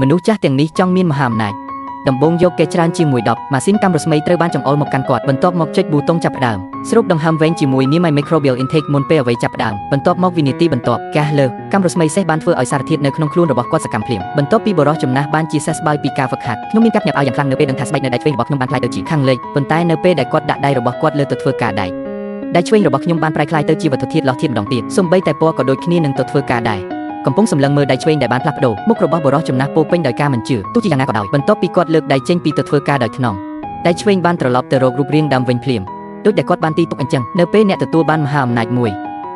មនុស្សចាស់ទាំងនេះចង់មានមហាអំណាចដំបូងយកគេច្រើនជាង1 10ម៉ាស៊ីនកាំរស្មីត្រូវបានចង្អុលមកកាន់គាត់បន្ទាប់មកចុចប៊ូតុងចាប់ផ្ដើមស្រូបដង្ហើមវែងជាមួយនាម microbial intake មុនពេលអ្វីចាប់ផ្ដើមបន្ទាប់មកវិនាទីបន្ទាប់កាសលើកាំរស្មីសេះបានធ្វើឲ្យសារធាតុនៅក្នុងខ្លួនរបស់គាត់សកម្មភ្លាមបន្ទាប់ពីបរិសុទ្ធចំណាស់បានជាសះស្បើយពីការហ្វឹកហាត់ខ្ញុំមានការភ្ញាក់ផ្អើលយ៉ាងខ្លាំងនៅពេលដឹងថាស្បែកនៅដៃឆ្វេងរបស់ខ្ញុំបានក្លាយទៅជាខាងលិចប៉ុន្តែនៅពេលដែលគាត់ដាក់ដៃរបស់គាត់លើទៅធ្វើការដៃឆ្វេងរបស់ខ្ញុំបានប្រែក្លាយទៅជាវត្ថុធាតុលោះធាតុម្ដងទៀតសូម្បីតែពណ៌ក៏ដូចគ្នានឹងទៅធ្វើការដែរកំពុងសម្លឹងមើលដៃឆ្វេងដែលបានផ្លាស់ប្ដូរមុខរបស់បរិសុទ្ធចំណាស់ពោពេញដោយការមិនជឿទោះជាយ៉ាងណាក៏ដោយបន្ទាប់ពីគាត់លើកដៃចេញពីទៅធ្វើការដោយថ្នមដៃឆ្វេងបានត្រឡប់ទៅរករូបរាងដើមវិញភ្លាមដូចដែលគាត់បានទីទុកអញ្ចឹងនៅពេលអ្នកទទួលបានមហាអំណាចមួយ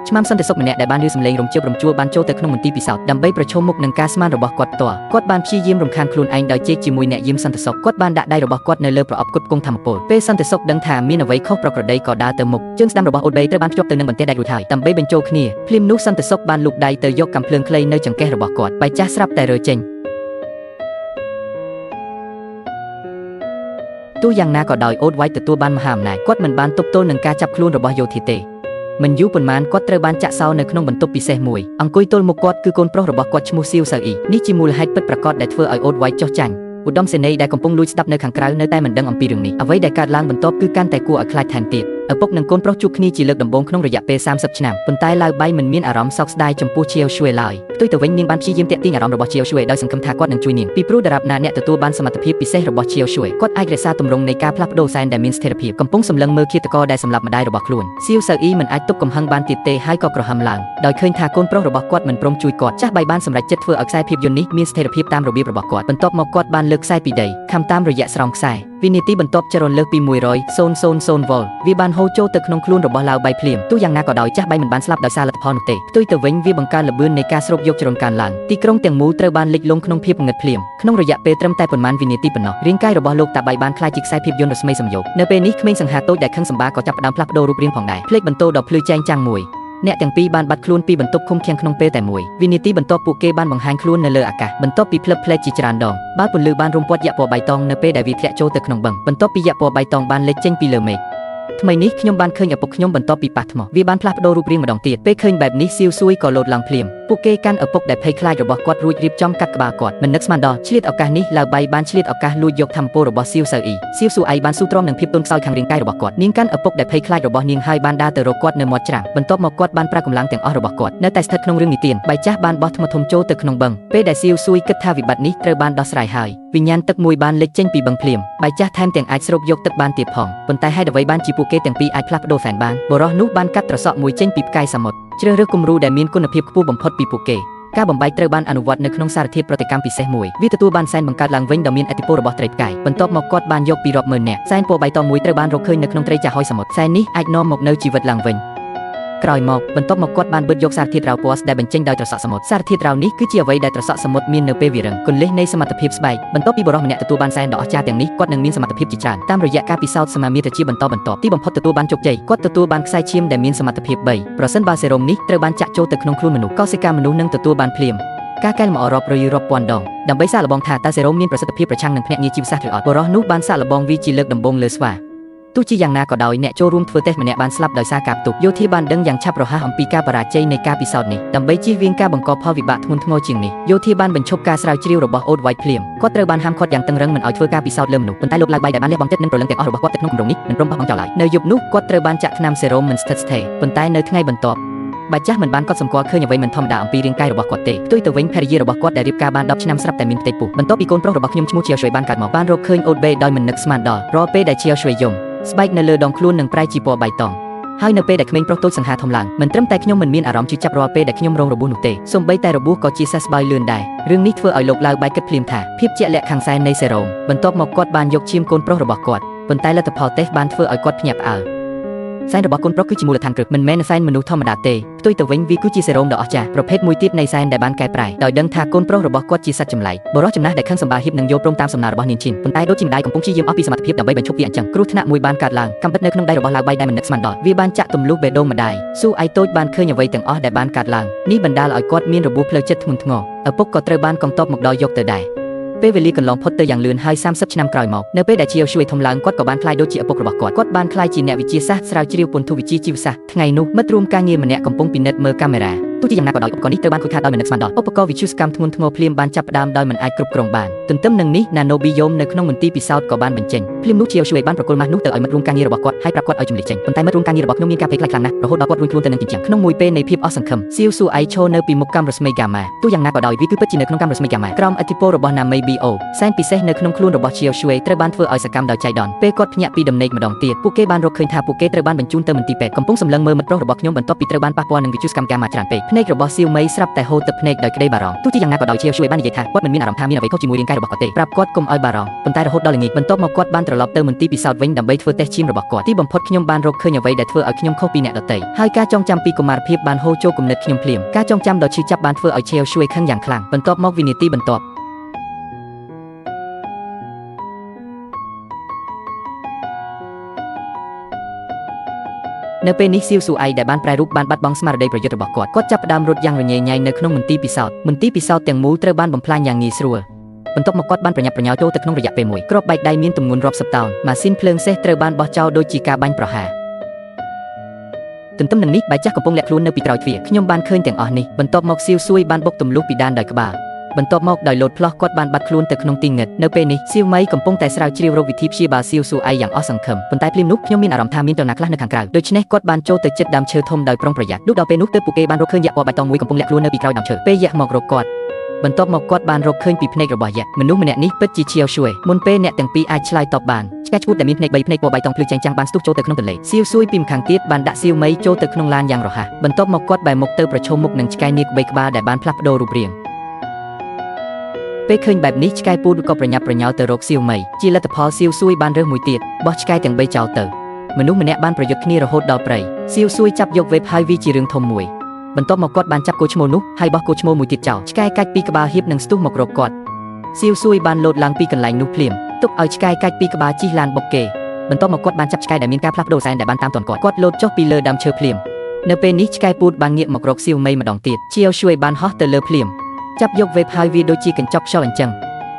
ឆ្មាំសន្តិសុខម្នាក់ដែលបានឮសំឡេងរំជើបរំជួលបានចូលទៅក្នុងមន្ទីរពិសោធន៍ដើម្បីប្រឈមមុខនឹងការស្មានរបស់គាត់ផ្ទាល់គាត់បានព្យាយាមរំខានខ្លួនឯងដោយជេរជាមួយអ្នកយាមសន្តិសុខគាត់បានដាក់ដៃរបស់គាត់នៅលើប្រអប់គុតគង់ធម្មពលពេលសន្តិសុខដឹងថាមានអ្វីខុសប្រក្រតីក៏ដើរទៅមុខជើងស្ដាំរបស់អូតបេត្រូវបានភ្ជាប់ទៅនឹងបន្ទះដែករួចហើយដើម្បីបញ្ចូលគ្នាភ្លាមនោះសន្តិសុខបានលូកដៃទៅយកកាំភ្លើងខ្លីនៅចង្កេះរបស់គាត់បែកចាស់ស្រាប់តែរើចេញទោះយ៉ាងណាក៏ដោយអូតវ៉ៃទទួលបានមហាអំណាចគាត់មិនបានទប់ទល់នឹងការចាប់ខ្លួនរបស់យោធាទេមិនយូរប៉ុន្មានគាត់ត្រូវបានចាក់សោនៅក្នុងបន្ទប់ពិសេសមួយអង្គុយទល់មុខគាត់គឺកូនប្រុសរបស់គាត់ឈ្មោះសៀវសៅអ៊ីនេះជាមូលហេតុពិតប្រាកដដែលធ្វើឲ្យអូតវ៉ៃចុះចាញ់ឧត្តមសេនីយ៍ដែលកំពុងលួចស្ដាប់នៅខាងក្រៅនៅតែមិនដឹងអំពីរឿងនេះអ្វីដែលកើតឡើងបន្ទាប់គឺកាន់តែគួរឲ្យខ្លាចថែមទៀតឪពុកនិងកូនប្រុសជួបគ្នាជាលើកដំបូងក្នុងរយៈពេល30ឆ្នាំប៉ុន្តែឡាវបៃមិនមានអារម្មណ៍សោកស្ដាយចំពោះឈៀវឈ្វេឡើយផ្ទុយទៅវិញនាងបានព្យាយាមទាក់ទាញអារម្មណ៍របស់ឈៀវឈ្វេដោយសង្ឃឹមថាគាត់នឹងជួយនាងពីព្រោះដរាបណាអ្នកទទួលបានសមត្ថភាពពិសេសរបស់ឈៀវឈ្វេគាត់អាចរក្សាទម្រង់នៃការផ្លាស់ប្ដូរសែនដែលមានស្ថិរភាពកំពុងសម្លឹងមើលឃាតករដែលសម្លាប់ម្ដាយរបស់ខ្លួនសៀវសៅអ៊ីមិនអាចទប់កំហឹងបានទៀតទេហើយក៏ក្រហមឡើងដោយឃើញថាកូនប្រុសរបស់គាត់មិនព្រមជួយគាត់ចាស់បៃបានសម្រេចចិត្តធ្វើឲ្យខ្សែភាពយន្តនេះមានស្ថិរភាពតាមរបៀបរបស់គាត់បន្ទាប់មកគាត់បានលើកខ្សែពីដីខំតាមរយៈស្រោមខ្សែវិនាទីបន្ទាប់ចរន្តលើសពី100,000 វ៉ុលវាបានហូរចូលទៅក្នុងខ្លួនរបស់ឡាវបៃភ្លាមទោះយ៉ាងណាក៏ដោយចាស់បៃមិនបានស្លាប់ដោយសារលទ្ធផលនោះទេផ្ទុយទៅវិញវាបង្កើនល្បឿននៃការស្រូបយកចរន្តកើនឡើងទីក្រុងទាំងមូលត្រូវបានលិចលង់ក្នុងភាពងឹតភ្លាមក្នុងរយៈពេលត្រឹមតែប៉ុន្មានវិនាទីប៉ុណ្ណោះរាងកាយរបស់លោកតាបៃបានក្លាយជាខ្សែភាពយន្តរស្មីសំយោគនៅពេលនេះក្មេងសង្ហាតូចដែលខឹងសម្បាក៏ចាប់ផ្ដើមផ្លាស់ប្ដូររូបរាងផងដែរភ្លេចបន្ទោដ៏ភ្លឺចែងចាំងមួយអ្នកទាំងពីរបានបាត់ខ្លួនពីបន្ទប់ឃុំឃាំងក្នុងពេលតែមួយវិនាទីបន្ទាប់ពួកគេបានបង្ហាញខ្លួននៅលើអាកាសបន្ទាប់ពីផ្លឹបផ្លែជាច្រើនដងបាល់ពន្លឺបានរុំព័ទ្ធយៈពណ៌បៃតងនៅពេលដែលវាធ្លាក់ចូលទៅក្នុងបឹងបន្ទាប់ពីយៈពណ៌បៃតងបានលេចចេញពីលើមេឃថ្មីនេះខ្ញុំបានឃើញឪពុកខ្ញុំបន្ទាប់ពីប៉ះថ្មវាបានផ្លាស់ប្ដូររូបរាងម្ដងទៀតពេលឃើញបែបនេះសៀវសួយក៏លោតឡើងភ្លាមពួកគេកាន់ឪពុកដែលភ័យខ្លាចរបស់គាត់រួចរៀបចំកាត់ក្បាលគាត់មិននឹកស្មានដល់ឆ្លៀតឱកាសនេះឡាវបៃបានឆ្លៀតឱកាសលួចយកធម្មពលរបស់សៀវសៅអ៊ីសៀវសួអៃបានស៊ូទ្រាំនឹងភាពទន់ខ្សោយខាងរាងកាយរបស់គាត់នាងកាន់ឪពុកដែលភ័យខ្លាចរបស់នាងហើយបានដើរទៅរកគាត់នៅមាត់ច្រាំងបន្ទាប់មកគាត់បានប្រើកម្លាំងទាំងអស់របស់គាត់នៅតែស្ថិតក្នុងរឿងនិទានបៃចាស់បានបោះថ្មធំចូលទៅក្នុងបឹងពេលដែលសៀវសួយគិតថាវិបត្តិនេះត្រូវបានដោះស្រាយហើយវិញ្ញាណទឹកមួយបានលេចចេញពីបឹងភ្លាមបៃចាស់ថែមទាំងអាចស្រូបយកទឹកបានទៀតផងប៉ុន្តែហេតុអ្វីបានជាពួកគេទាំងពីរអាចផ្លាស់ប្ដូរហ្វេនបានបរិសុទ្ធនោះបានកាត់ត្រសក់មួយចេញពីផ្កាយសមុទ្រជ្រើសរើសគំរូដែលមានគុណភាពខ្ពស់បំផុតពីពួកគេការបំបែកត្រូវបានអនុវត្តនៅក្នុងសារធាតុប្រតិកម្មពិសេសមួយវាទទួលបានសែនបង្កើតឡើងវិញដ៏មានឥទ្ធិពលរបស់ត្រីផ្កាយបន្ទាប់មកគាត់បានយកពីរាប់ម៉ឺននាក់សែនពណ៌បៃតងមួយត្រូវបានរកឃើញនៅក្នុងត្រីចាហុយសមុទ្រសែននេះអាចនាំមកនូវជីវិតឡើងវិញក្រោយមកបន្ទាប់មកគាត់បានបឺតយកសារធាតុរ៉ៅពណ៌ដែលបញ្ចេញដោយត្រសក់សមុទ្រសារធាតុរ៉ៅនេះគឺជាអ្វីដែលត្រសក់សមុទ្រមាននៅពេលវារឹងគន្លឹះនៃសមត្ថភាពស្បែកបន្ទាប់ពីបរិសុទ្ធម្នាក់ទទួលបានសែនដ៏អស្ចារ្យទាំងនេះគាត់នឹងមានសមត្ថភាពជាច្រើនតាមរយៈការពិសោធន៍សមាមាត្រជាបន្តបន្ទាប់ទីបំផុតទទួលបានជោគជ័យគាត់ទទួលបានខ្សែឈាមដែលមានសមត្ថភាព3ប្រសិនបើសេរ៉ូមនេះត្រូវបានចាក់ចូលទៅក្នុងខ្លួនមនុស្សកោសិកាមនុស្សនឹងទទួលបានភ្លាមការកែលម្អរាប់រយរាប់ពាន់ដងដើម្បីសាកល្បងថាតើសេរ៉ូមមានប្រសិទ្ធភាពប្រឆាំងនឹងភ្នាក់ងារជីវសាស្ត្រឬអត់បរិសុទ្ធនោះបានសាកល្បងវាជាលើកដំបូងលើស្វាទោះជាយ៉ាងណាក៏ដោយអ្នកចូលរួមធ្វើតេស្តម្នាក់បានស្លាប់ដោយសារការផ្ទុកយោធាបានដឹងយ៉ាងឆាប់រហ័សអំពីការបរាជ័យនៃការពិសោធន៍នេះដើម្បីជៀសវាងការបង្កផលវិបាកធ្ងន់ធ្ងរជាងនេះយោធាបានបញ្ឈប់ការស្រាវជ្រាវរបស់អូតវ៉ៃភ្លាមគាត់ត្រូវបានហាមឃាត់យ៉ាងតឹងរ៉ឹងមិនឲ្យធ្វើការពិសោធន៍លើមនុស្សប៉ុន្តែលោកឡាវបៃដែលបានលះបង់ចិត្តនិងប្រលឹងទាំងអស់របស់គាត់ទៅក្នុងគម្រោងនេះមិនព្រមបោះបង់ចោលឡើយនៅយប់នោះគាត់ត្រូវបានចាក់ថ្នាំសេរ៉ូមមិនស្ថិតស្ថេរប៉ុន្តែនៅថ្ងៃបន្ទាប់បាចាស់មិនបានកត់សម្គាល់ឃើញអ្វីមិនធម្មតាអំពីរាងកាយរបស់គាត់ទេផ្ទុយទៅវិញភរិយារបស់គាត់ដែលរៀបការបាន10ឆ្នាំស្រាប់តែមានផ្ទៃពោះបន្ទាប់ពីកូនប្រុសរបស់ខ្ញុំឈ្មោះឈៀវឆ្វេបានកើតមកបានរកឃើញអូតបេដោយមិននឹកស្មានដល់រាល់ពេលដែលឈៀវឆ្វេយំស្បែកនៅលើដងខ្លួននឹងប្រែជាពណ៌បៃតងហើយនៅពេលដែលក្មេងប្រុសតូចសង្ហាធំឡើងមិនត្រឹមតែខ្ញុំមិនមានអារម្មណ៍ជឿចាប់រាល់ពេលដែលខ្ញុំរងរបួសនោះទេសូម្បីតែរបួសក៏ជាសះស្បើយលឿនដែររឿងនេះធ្វើឲ្យលោកឡាវបៃគិតភ្លាមថាភាពជាក់លាក់ខាងសែននៃសេរ៉ូមបន្ទាប់មកគាត់បានយកឈាមកូនប្រុសរបស់គាត់ប៉ុន្តែលទ្ធផលតេស្តបានធ្វើឲ្យគាត់ភ្ញាក់ផ្អើលសែនរបស់កូនប្រុសគឺជាមូលដ្ឋានគ្រឹះមិនមែនសែនមនុស្សធម្មតាទេផ្ទុយទៅវិញវាគឺជាសេរ៉ូមដ៏អស្ចារ្យប្រភេទមួយទៀតនៃសែនដែលបានកែប្រែដោយដឹងថាកូនប្រុសរបស់គាត់ជាសត្វចម្លែកបរិសុទ្ធចំណាស់ដែលខឹងសម្បាហ៊ីបនឹងយល់ព្រមតាមសំណើរបស់នាងឈិនប៉ុន្តែដូចជាម្ដាយកំពុងព្យាយាមអស់ពីសមត្ថភាពដើម្បីបញ្ឈប់វាអញ្ចឹងគ្រោះថ្នាក់មួយបានកើតឡើងកំបិតនៅក្នុងដៃរបស់ឡាវបៃដែលមិននឹកស្មានដល់វាបានចាក់ទម្លុះបេះដូងម្ដាយស៊ូអៃតូចបានឃើញអ្វីទាំងអស់ដែលបានកើតឡើងនេះបណ្ដាលឲ្យគាត់មានរបួសផ្លូវចិត្តធ្ងន់ធ្ងរឪពុកក៏ត្រូវបានកងទ័ពមកដល់យកទៅដែរពេលវេលាកន្លងផុតទៅយ៉ាងលឿនហើយ30ឆ្នាំក្រោយមកនៅពេលដែលជាវជួយធំឡើងគាត់ក៏បានក្លាយដូចជាឪពុករបស់គាត់បានក្លាយជាអ្នកវិទ្យាសាស្ត្រស្រាវជ្រាវពន្ធុវិទ្យាជីវសាស្ត្រថ្ងៃនោះមិត្តរួមការងារម្នាក់កំពុងពិនិត្យមើលកាមេរ៉ា ទោះជាយ៉ាងណាក៏ដោយឧបករណ៍នេះត្រូវបានខូចខាតដោយមិននឹកស្មានដល់ឧបករណ៍វិទ្យុសកម្មធ្ងន់ធ្ងរភ្លាមបានចាប់ផ្ដើមដោយមិនអាចគ្រប់គ្រងបានទន្ទឹមនឹងនេះ Nanobiome នៅក្នុងមន្ទីរពិសោធន៍ក៏បានបញ្ចេញភ្លាមនោះជាវបានប្រគល់ម៉ាស់នោះទៅឲ្យមិត្តរួមការងាររបស់គាត់ហើយប្រាប់គាត់ឲ្យជំនះចេញប៉ុន្តែមិត្តរួមការងាររបស់ខ្ញុំមានការភ័យខ្លាចខ្លាំងណាស់រហូតដល់គាត់រួញខ្លួនទៅនឹងជញ្ជាំងក្នុងមួយពេលនៃភាពអស់សង្ឃឹមសៀវស៊ូអៃឈរនៅពីមុខកាំរស្មីហ្គាម៉ាទោះយ៉ាងណាក៏ដោយវាគឺពិតជានៅក្នុងកាំរស្មីហ្គាម៉ាក្រោមឥទ្ធិពលរបស់ Nanobiome សែនពិសេសនៅក្នុងខ្លួនរបស់ជាវត្រូវបានធ្វើឲ្យសកម្មដោយចៃដន្យពេលគាត់ភ្ញាក់ពីដំណេកម្ដងទៀតពួកគេបានរកឃើញថាពួកគេត្រូវបានបញ្ជូនទៅមន្ទីរពេទ្យកំពុងសម្លឹងមើលមិត្តប្រុសរបស់ខ្ញុំបន្ទាប់ពីត្រូវបានប៉ះពាល់នឹងវិទ្យុសកម្មហ្គាម៉ាច្រើនពេកភ្នែករបស់សៀវមីស្រាប់តែហូរទឹកភ្នែកដោយក្តីបារម្ភទោះជាយ៉ាងណាក៏ដោយជាវបាននិយាយថាគាត់មិនមានអារម្មណ៍ថាមានអ្វីខុសជាមួយរាងកាយរបស់គាត់ទេប្រាប់គាត់កុំឲ្យបារម្ភប៉ុន្តែរហូតដល់ល្ងាចបន្ទាប់មកគាត់បានត្រឡប់ទៅមន្ទីរពិសោធន៍វិញដើម្បីធ្វើតេស្តឈាមរបស់គាត់ទីបំផុតខ្ញុំបានរកឃើញអ្វីដែលធ្វើឲ្យខ្ញុំខុសពីអ្នកដទៃហើយការចងចាំពីកុមារភាពបានហូរចូលគំនិតខ្ញុំភ្លាមការចងចាំដ៏ឈឺចាប់បានធ្វើឲ្យជាវខឹងយ៉ាងខ្លាំងបន្ទាប់មកវិនាទីបន្ទាប់នៅពេលនេះសៀវស៊ូអៃដែលបានប្រែរូបបានបាត់បង់ស្មារតីប្រយុទ្ធរបស់គាត់ចាប់ផ្ដើមរត់យ៉ាងរញ៉េញ៉ៃនៅក្នុងមន្ទីរពិសោធន៍ទាំងមូលត្រូវបានបំផ្លាញយ៉ាងងាយស្រួលបន្ទាប់មកគាត់បានប្រញាប់ប្រញាល់ចូលទៅក្នុងរយៈពេលមួយគ្រាប់បែកដៃមានទម្ងន់រាប់សិបតោនម៉ាស៊ីនភ្លើងសេះត្រូវបានបោះចោលដូចជាការបាញ់ប្រហារទន្ទឹមនឹងនេះបែកចាស់កំពុងលាក់ខ្លួននៅពីក្រោយទ្វារខ្ញុំបានឃើញទាំងអស់នេះបន្ទាប់មកសៀវស៊ូយបានបុកទម្លុះពីដានដោយក្បាលបន្ទាប់មកដោយលោតផ្លោះគាត់បានបាត់ខ្លួនទៅក្នុងទីងឹតនៅពេលនេះសៀវមីកំពុងតែស្រាវជ្រាវរកវិធីព្យាបាលសៀវស៊ូអៃយ៉ាងអស់សង្ឃឹមប៉ុន្តែភ្លាមនោះខ្ញុំមានអារម្មណ៍ថាមានចលនាខ្លះនៅខាងក្រៅដូច្នេះគាត់បានចូលទៅជិតដើមឈើធំដោយប្រុងប្រយ័ត្នដល់ពេលនោះទើបពួកគេបានរកឃើញយក្សពណ៌បៃតងមួយកំពុងលាក់ខ្លួននៅពីក្រោយដើមឈើពេលយក្សមករកគាត់បន្ទាប់មកគាត់បានរកឃើញពីភ្នែករបស់យក្សមនុស្សម្នាក់នេះពិតជាឈៀវឈួយមុនពេលអ្នកទាំងពីរអាចឆ្លើយតបបានឆ្កែឈួតដែលមានភ្នែក3ភ្នែកពណ៌បៃតងភ្លឺចែងចាំងបានស្ទុះចូលទៅក្នុងទន្លេសៀវស៊ួយពីម្ខាងទៀតបានដាក់សៀវមីចូលទៅក្នុងឡានយ៉ាងរហ័សបន្ទាប់មកគាត់បែរមុខទៅប្រឈមមុខនឹងឆ្កែនាគ3ក្បាលដែលបានផ្លាស់ប្ដូររូបរាងពេលឃើញបែបនេះឆ្កែពូតក៏ប្រញាប់ប្រញោលទៅរកសៀវមីជាលទ្ធផលសៀវស៊ួយបានរើសមួយទៀតបោះឆ្កែទាំង3ចោលទៅមនុស្សម្នាក់បានប្រយុទ្ធគ្នារហូតដល់ព្រៃសៀវស៊ួយចាប់យកវេបហើយវាជារឿងធំមួយបន្ទាប់មកគាត់បានចាប់គោឈ្មោលនោះហើយបោះគោឈ្មោលមួយទៀតចោលឆ្កែកាច់ពីក្បាលហៀបនឹងស្ទុះមករកគាត់សៀវស៊ួយបានលោតឡើងពីកន្លែងនោះភ្លាមទុកឲ្យឆ្កែកាច់ពីក្បាលជិះឡានបុកគេបន្ទាប់មកគាត់បានចាប់ឆ្កែដែលមានការផ្លាស់ប្ដូរសែនដែលបានតាមទាន់គាត់លោតចុះពីលើដើមឈើភ្លាមនៅពេលនេះឆ្កែពូតបានងាកមករកសៀវមីម្ដងទៀតជាវជួយបានហោះទៅលើភ្លាមចាប់យកវេបហើយវាដូចជាកញ្ចក់ខ្យល់អញ្ចឹង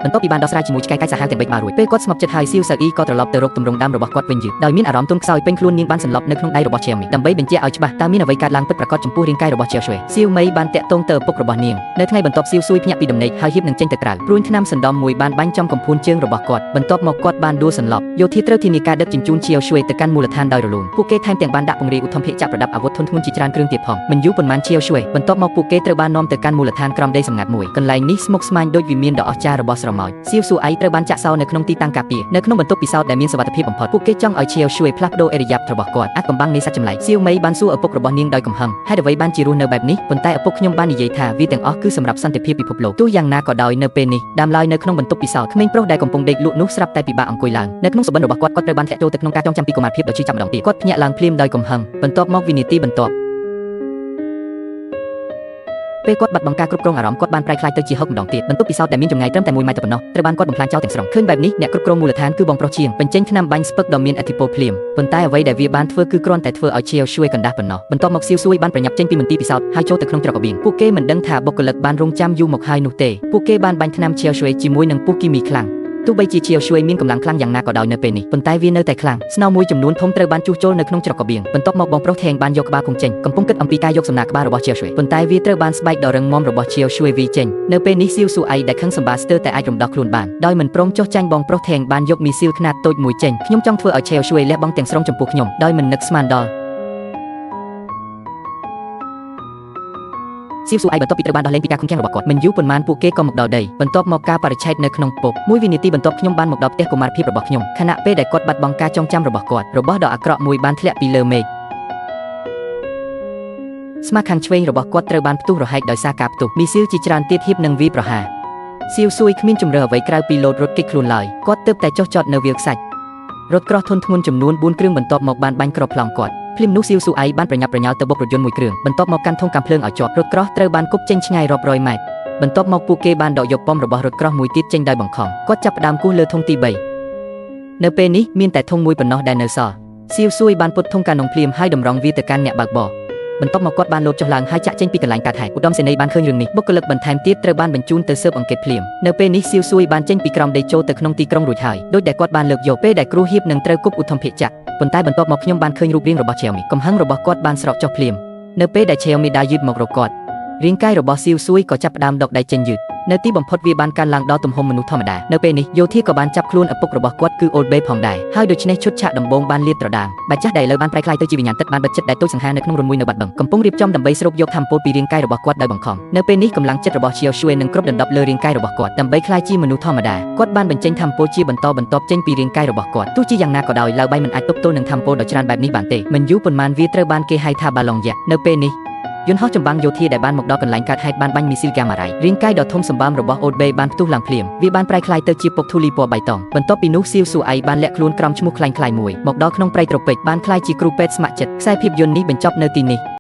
បន្ទាប់ពីបានដោះស្រាយជាមួយឆ្កែកាច់សាហាវទាំង3ក្បាលរួចពេលគាត់ស្ងប់ចិត្តហើយសៀវសាអ៊ីក៏ត្រឡប់ទៅរកទម្រង់ដើមរបស់គាត់វិញយឺតដោយមានអារម្មណ៍ទន់ខ្សោយពេញខ្លួននាងបានសន្លប់នៅក្នុងដៃរបស់ជាមីដើម្បីបញ្ជាក់ឲ្យច្បាស់តើមានអ្វីកើតឡើងពិតប្រាកដចំពោះរាងកាយរបស់ជាវសៀវមីបានតាក់ទងទៅឪពុករបស់នាងនៅថ្ងៃបន្ទាប់សៀវស៊ួយភ្ញាក់ពីដំណេកហើយហៀបនឹងចេញទៅក្រៅព្រួញថ្នាំសណ្ដំមួយបានបាញ់ចំកំភួនជើងរបស់គាត់បន្ទាប់មកគាត់បានដួលសន្លប់យោធាត្រូវធានាការដឹកជញ្ជូនជាវសទៅកាន់មូលដ្ឋានដោយរលូនពួកគេថែមទាំងបានដាក់ពង្រាយឧទ្ធម្ភាគចាក់ប្រដាប់អាវុធធុនធ្ងន់ជាច្រើនគ្រឿងទៀតផងមិនយូរប៉ុន្មានជាវសបន្ទាប់មកពួកគេត្រូវបាននាំទៅកាន់មូលដ្ឋានក្រំដីសម្ងាត់មួយកន្លែងនេះស្មុគស្មាញដូចវិមានដ៏អស្ចារ្យរបស់ស្រមោចសៀវស៊ូអៃត្រូវបានចាក់សោនៅក្នុងទីតាំងការពារនៅក្នុងបន្ទប់ពិសោធន៍ដែលមានសុវត្ថិភាពបំផុតពួកគេចង់ឲ្យជាវជួយផ្លាស់ប្ដូរអេរយាបរបស់គាត់អាចកំបាំងនៃសត្វចម្លែកសៀវមីបានសួរឪពុករបស់នាងដោយកំហឹងហេតុអ្វីបានជារស់នៅបែបនេះប៉ុន្តែឪពុកខ្ញុំបាននិយាយថាវាទាំងអស់គឺសម្រាប់សន្តិភាពពិភពលោកទោះយ៉ាងណាក៏ដោយនៅពេលនេះដើមឡើយនៅក្នុងបន្ទប់ពិសោធន៍ក្មេងប្រុសដែលកំពុងដេកលក់នោះស្រាប់តែពិបាកអង្គុយឡើងនៅក្នុងសុបិនរបស់គាត់ត្រូវបានធ្លាក់ចូលទៅក្នុងការចងចាំពីកុមារភាពដ៏ឈឺចាប់ម្ដងទៀតគាត់ភ្ញាក់ឡើងភ្លាមដោយកំហឹងបន្ទាប់មកវិនាទីបន្ទាប់ពេលគាត់បាត់បង់ការគ្រប់គ្រងអារម្មណ៍គាត់បានប្រែក្លាយទៅជាហុកម្ដងទៀតបន្ទប់ពិសោធន៍ដែលមានចម្ងាយត្រឹមតែ1ម៉ែត្រប៉ុណ្ណោះត្រូវបានគាត់បំផ្លាញចោលទាំងស្រុងឃើញបែបនេះអ្នកគ្រប់គ្រងមូលដ្ឋានគឺបងប្រុសជាងបញ្ចេញថ្នាំបាញ់ស្ពឹកដ៏មានឥទ្ធិពលភ្លាមប៉ុន្តែអ្វីដែលវាបានធ្វើគឺគ្រាន់តែធ្វើឲ្យជាវជួយកណ្ដាស់ប៉ុណ្ណោះបន្ទាប់មកសៀវស៊ួយបានប្រញាប់ចេញពីមន្ទីរពិសោធន៍ហើយចូលទៅក្នុងច្រករបៀងពួកគេមិនដឹងថាបុគ្គលិកបានរងចាំយូរមកហើយនោះទេពួកគេបានបាញ់ថ្នាំជាវជួយជាមួយនឹងពុះគីមីខ្លាំងទោះបីជាជាវជួយមានកម្លាំងខ្លាំងយ៉ាងណាក៏ដោយនៅពេលនេះប៉ុន្តែវានៅតែខ្លាំងស្នោមួយចំនួនធំត្រូវបានជួសជុលនៅក្នុងច្រករបៀងបន្ទាប់មកបងប្រុសថេងបានយកក្បាលគង់ចេញកំពុងគិតអំពីការយកសំណាកក្បាលរបស់ជាវជួយប៉ុន្តែវាត្រូវបានស្បែកដ៏រឹងមាំរបស់ជាវជួយវាចេញនៅពេលនេះសៀវស៊ូអៃដែលខឹងសម្បាស្ទើរតែអាចរំដោះខ្លួនបានដោយមិនព្រមចុះចាញ់បងប្រុសថេងបានយកមីស៊ីលខ្នាតតូចមួយចេញខ្ញុំចង់ធ្វើឲ្យជាវជួយលះបង់ទាំងស្រុងចំពោះខ្ញុំដោយមិននឹកស្មានដល់សៀវស៊ូអៃបន្ទាប់ពីត្រូវបានដោះលែងពីការឃុំឃាំងរបស់គាត់មិនយូរប៉ុន្មានពួកគេក៏មកដល់ដីបន្ទាប់មកការបរិច្ឆេទនៅក្នុងពុកមួយវិនាទីបន្ទាប់ខ្ញុំបានមកដល់ផ្ទះកុមារភាពរបស់ខ្ញុំខណៈពេលដែលគាត់បាត់បង់ការចងចាំរបស់គាត់របស់ដ៏អាក្រក់មួយបានធ្លាក់ពីលើមេឃស្មាខាងឆ្វេងរបស់គាត់ត្រូវបានផ្ទុះរហែកដោយសារការផ្ទុះមីស៊ីលជាច្រើនទៀតហៀបនឹងវាយប្រហារសៀវស៊ួយគ្មានជំរឿអ្វីក្រៅពីលោតរត់គេចខ្លួនឡើយគាត់ទើបតែចុះចតនៅវាលខ្សាច់រថក្រោះធុនធ្ងន់ចំនួន4គ្រឿងបន្ទាប់មកបានបាញ់គ្រាប់ប្លង់គាត់ភ្លាមនោះសៀវស៊ូអៃបានប្រញាប់ប្រញាល់ទៅបុករថយន្តមួយគ្រឿងបន្ទាប់មកកាន់ធុងកាំភ្លើងឲ្យជាប់រថក្រោះត្រូវបានគប់ចេញឆ្ងាយរាប់រយម៉ែត្របន្ទាប់មកពួកគេបានដកយកប៉ុមរបស់រថក្រោះមួយទៀតចេញដោយបង្ខំគាត់ចាប់ផ្ដើមគូសលើធុងទី3នៅពេលនេះមានតែធុងមួយប៉ុណ្ណោះដែលនៅសល់សៀវស៊ួយបានពុតធុងកាណុងភ្លាមហើយតម្រង់វាទៅកាន់អ្នកបើកបរបន្ទាប់មកគាត់បានលោតចុះឡើងហើយចាក់ចេញពីកន្លែងកើតហេតុឧត្តមសេនីយ៍បានឃើញរឿងនេះបុគ្គលិកបន្ថែមទៀតត្រូវបានបញ្ជូនទៅស៊ើបអង្កេតភ្លាមនៅពេលនេះសៀវស៊ួយបានចេញពីក្រោមដីចូលទៅក្នុងទីក្រុងរួចហើយដោយដែលគាត់បានលើកយកពេលដែលគ្រូហៀបនឹងត្រូវគប់ឧទ្ធម្ភាគចាក់ប៉ុន្តែបន្ទាប់មកខ្ញុំបានឃើញរូបរាងរបស់ជាមីកំហឹងរបស់គាត់បានស្រកចុះភ្លាម នៅពេលដែលឆេវមីដាយឺតមករកគាត់រាងកាយរបស់ស៊ីវស៊ួយក៏ចាប់ផ្ដើមដកដៃចេញយឺតនៅទីបំផុតវាបានកើនឡើងដល់ទំហំមនុស្សធម្មតានៅពេលនេះយោធាក៏បានចាប់ខ្លួនឪពុករបស់គាត់គឺអូលបេផងដែរហើយដូច្នេះឈុតឆាកដំបូងបានលាតត្រដាងបាច់ចាស់ដែលឥឡូវបានប្រែក្លាយទៅជាវិញ្ញាណទឹកបានបិទចិត្តដែលតូចសង្ហានៅក្នុងរន្ធមួយនៅបាត់បឹងកំពុងរៀបចំដើម្បីស្រូបយកធម្មពលពីរាងកាយរបស់គាត់ដោយបង្ខំនៅពេលនេះកម្លាំងចិត្តរបស់ឈៀវស៊ួយនឹងគ្រប់ដណ្ដប់លើរាងកាយរបស់គាត់ដើម្បីក្លាយជាមនុស្សធម្មតាគាត់បានបញ្ចេញធម្មពលជាបន្តបន្ទាប់ចេញពីរាងកាយរបស់គាត់ទោះជាយ៉ាងណាក៏ដោយឡាវបៃមិនអាចទប់ទល់នឹងធម្មពលដ៏ច្រើនបែបនេះបានទេមិនយូរប៉ុន្មានវាត្រូវបានគេហៅថាបាឡុងយក្សនៅពេលនេះយន្តហោះចម្បាំងយោធាដែលបានមកដល់កន្លែងកើតហេតុបានបាញ់មីស៊ីលហ្គាម៉ារ៉ៃរាងកាយដ៏ធំសម្បើមរបស់អូតបេបានផ្ទុះឡើងភ្លាមវាបានប្រែក្លាយទៅជាពុកធូលីពណ៌បៃតងបន្ទាប់ពីនោះស៊ីវស៊ូអៃបានលាក់ខ្លួនក្រោមឈ្មោះខ្លាញ់ៗមួយមកដល់ក្នុងព្រៃត្រូពិចបានក្លាយជាគ្រូពេទ្យស្ម័គ្រចិត្តខ្សែភាពយន្តនេះបញ្ចប់នៅទីនេះ